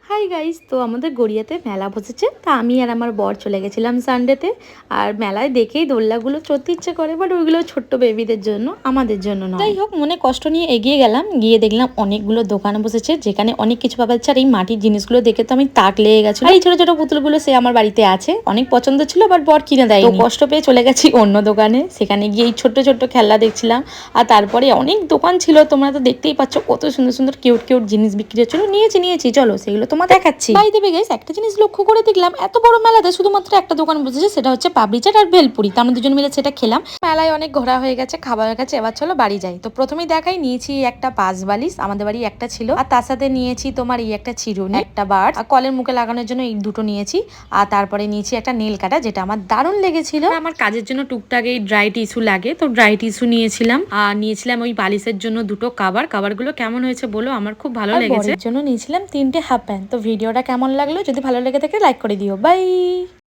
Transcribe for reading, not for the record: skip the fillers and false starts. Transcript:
Hi guys, তো আমাদের গড়িয়াতে মেলা বসেছে। তা আমি আর আমার বর চলে গেছিলাম সানডেতে। আর মেলায় দেখেই দোলনাগুলো চড়তে ইচ্ছে করে, বাট ওইগুলো ছোট্ট বেবিদের জন্য, আমাদের জন্য নয়। যাই হোক, মনে কষ্ট নিয়ে এগিয়ে গেলাম। গিয়ে দেখলাম অনেকগুলো দোকান বসেছে, যেখানে অনেক কিছু পাওয়া যাচ্ছে। আর এই মাটির জিনিসগুলো দেখে তো আমি তাক লেগে গেছিল। আর এই ছোট ছোট পুতুলগুলো সে আমার বাড়িতে আছে, অনেক পছন্দ ছিল, বাট বর কিনে দেয়। তো কষ্ট পেয়ে চলে গেছি অন্য দোকানে। সেখানে গিয়ে এই ছোট্ট ছোট্ট খেলনা দেখছিলাম। আর তারপরে অনেক দোকান ছিল, তোমরা তো দেখতেই পাচ্ছ কত সুন্দর সুন্দর কিউট কিউট জিনিস বিক্রি হচ্ছিল। নিয়েছি, চলো সেগুলো তোমার দেখাচ্ছি। বাই দেবে গাইস, একটা জিনিস লক্ষ্য করে দেখলাম, এত বড় মেলাতে শুধুমাত্র একটা দোকান বসেছে, সেটা হচ্ছে পাপড়ি চাট আর ভেলপুরি। তো আমরা দুজন মিলে সেটা খেলাম। মেলায় অনেক ঘোরা হয়ে গেছে, খাওয়া হয়ে গেছে, এবার চলো বাড়ি যাই। তো প্রথমেই দেখাই, নিয়েছি একটা পাঁচ বালিশ, আমাদের বাড়ি একটা ছিল। আর তার সাথে নিয়েছি তোমার এই একটা চিরুনি, একটা বার, আর কলের মুখে লাগানোর জন্য এই দুটো নিয়েছি। আর তারপরে নিয়েছি একটা নেল কাটা, যেটা আমার দারুণ লেগেছিল। আমার কাজের জন্য টুকটাক এই ড্রাই টিস্যু লাগে, তো ড্রাই টিস্যু নিয়েছিলাম। আর নিয়েছিলাম ওই বালিশের জন্য দুটো কাভারগুলো কেমন হয়েছে বলো, আমার খুব ভালো লেগেছে। জন্য নিয়েছিলাম 3টে হাফ প্যান্ট। তো ভিডিওটা কেমন লাগলো, যদি ভালো লেগে থাকে লাইক করে দিও। বাই।